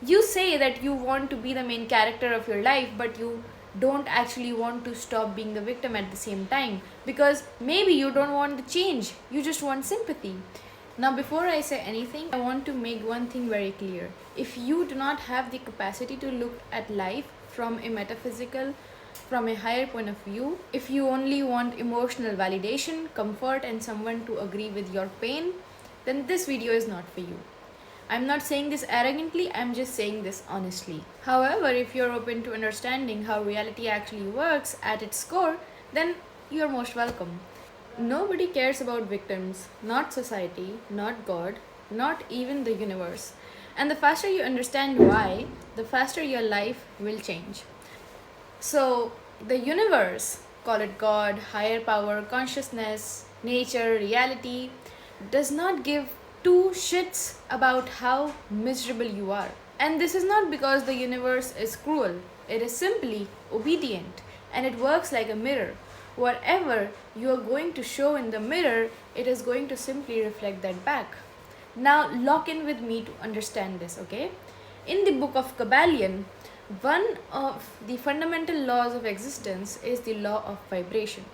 You say that you want to be the main character of your life, but you don't actually want to stop being the victim at the same time, because maybe you don't want the change, you just want sympathy. Now, before I say anything, I want to make one thing very clear. If you do not have the capacity to look at life from a metaphysical, from a higher point of view, if you only want emotional validation, comfort, and someone to agree with your pain, then this video is not for you. I'm not saying this arrogantly, I'm just saying this honestly. However, if you're open to understanding how reality actually works at its core, then you're most welcome. Nobody cares about victims, not society, not God, not even the universe. And the faster you understand why, the faster your life will change. So, the universe, call it God, higher power, consciousness, nature, reality, does not give two shits about how miserable you are. And this is not because the universe is cruel, it is simply obedient, and it works like a mirror. Whatever you are going to show in the mirror, it is going to simply reflect that back. Now, lock in with me to understand this, okay? In the book of Kabbalion, one of the fundamental laws of existence is the law of vibration.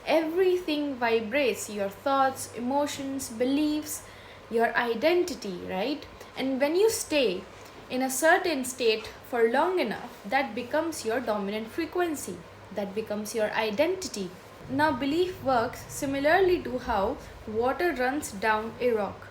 Everything vibrates: your thoughts, emotions, beliefs, your identity, right? And when you stay in a certain state for long enough, that becomes your dominant frequency, that becomes your identity. Now, belief works similarly to how water runs down a rock.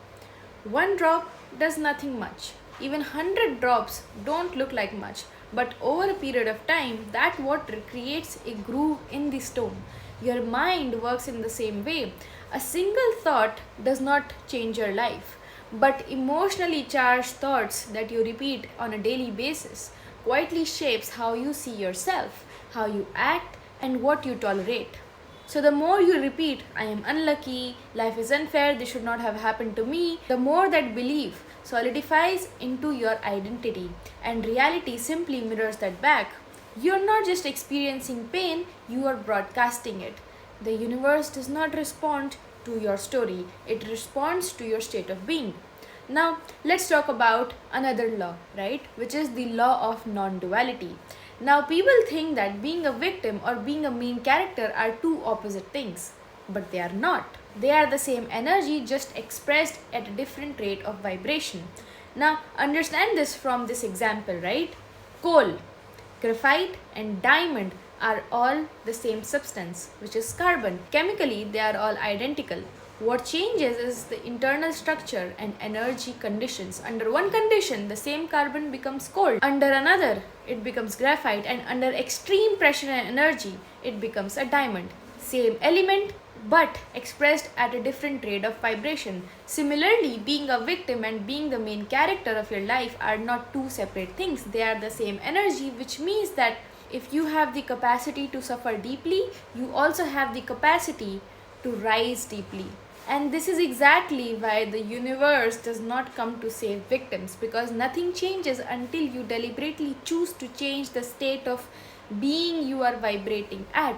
One drop does nothing much. Even 100 drops don't look like much, but over a period of time, that water creates a groove in the stone. Your mind works in the same way. A single thought does not change your life, but emotionally charged thoughts that you repeat on a daily basis quietly shapes how you see yourself, how you act, and what you tolerate. So, the more you repeat, I am unlucky, life is unfair, this should not have happened to me, the more that belief solidifies into your identity, and reality simply mirrors that back. You're not just experiencing pain, you are broadcasting it. The universe does not respond to your story, it responds to your state of being. Now, let's talk about another law, right? Which is the law of non duality. Now, people think that being a victim or being a main character are two opposite things, but they are not. They are the same energy, just expressed at a different rate of vibration. Now, understand this from this example, right? Coal, graphite, and diamond are all the same substance, which is carbon. Chemically, they are all identical. What changes is the internal structure and energy conditions. Under one condition, the same carbon becomes coal. Under another, it becomes graphite, and under extreme pressure and energy, it becomes a diamond. Same element, but expressed at a different rate of vibration. Similarly, being a victim and being the main character of your life are not two separate things. They are the same energy, which means that if you have the capacity to suffer deeply, you also have the capacity to rise deeply. And this is exactly why the universe does not come to save victims, because nothing changes until you deliberately choose to change the state of being you are vibrating at.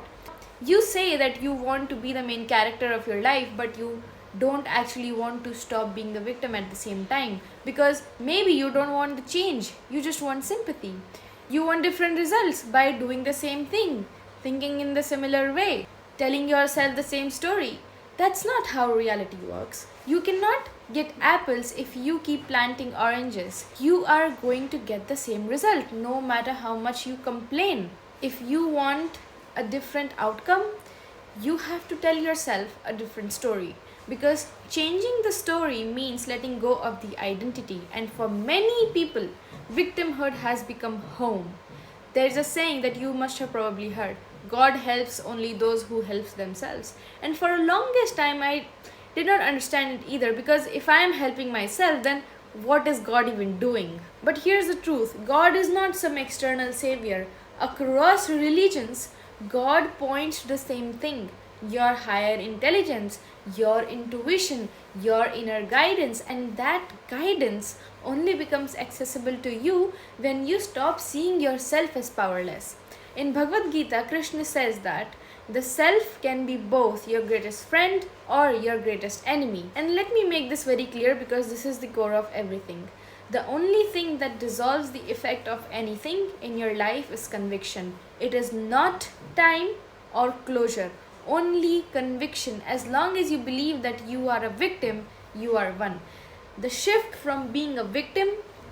You say that you want to be the main character of your life, but you don't actually want to stop being the victim at the same time, because maybe you don't want the change, you just want sympathy. You want different results by doing the same thing, thinking in the similar way, telling yourself the same story. That's not how reality works. You cannot get apples if you keep planting oranges. You are going to get the same result no matter how much you complain. If you want a different outcome, you have to tell yourself a different story, because changing the story means letting go of the identity. And for many people, victimhood has become home. There's a saying that you must have probably heard: God helps only those who help themselves. And for the longest time, I did not understand it either, because if I am helping myself, then what is God even doing? But here's the truth: God is not some external savior. Across religions, God points to the same thing: your higher intelligence, your intuition, your inner guidance, and that guidance only becomes accessible to you when you stop seeing yourself as powerless. In Bhagavad Gita, Krishna says that the self can be both your greatest friend or your greatest enemy. And let me make this very clear, because this is the core of everything. The only thing that dissolves the effect of anything in your life is conviction. It is not time or closure, only conviction. As long as you believe that you are a victim, you are one. The shift from being a victim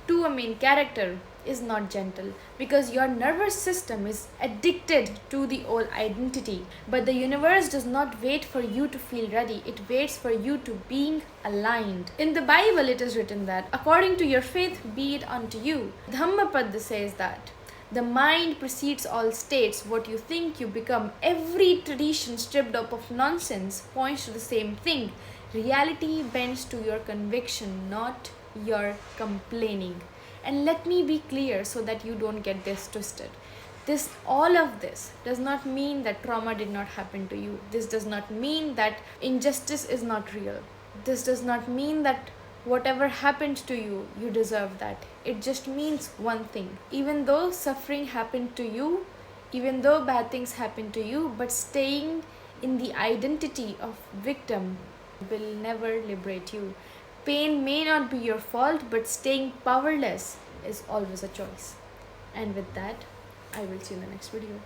to a main character is not gentle, because your nervous system is addicted to the old identity. But the universe does not wait for you to feel ready, it waits for you to being aligned. In the Bible it is written that according to your faith be it unto you. Dhammapada says that the mind precedes all states. What you think, you become. Every tradition stripped up of nonsense points to the same thing. Reality bends to your conviction, not your complaining. And let me be clear so that you don't get this twisted. All of this does not mean that trauma did not happen to you. This does not mean that injustice is not real. This does not mean that whatever happened to you, you deserve that. It just means one thing. Even though suffering happened to you, even though bad things happened to you, but staying in the identity of victim will never liberate you. Pain may not be your fault, but staying powerless is always a choice. And with that, I will see you in the next video.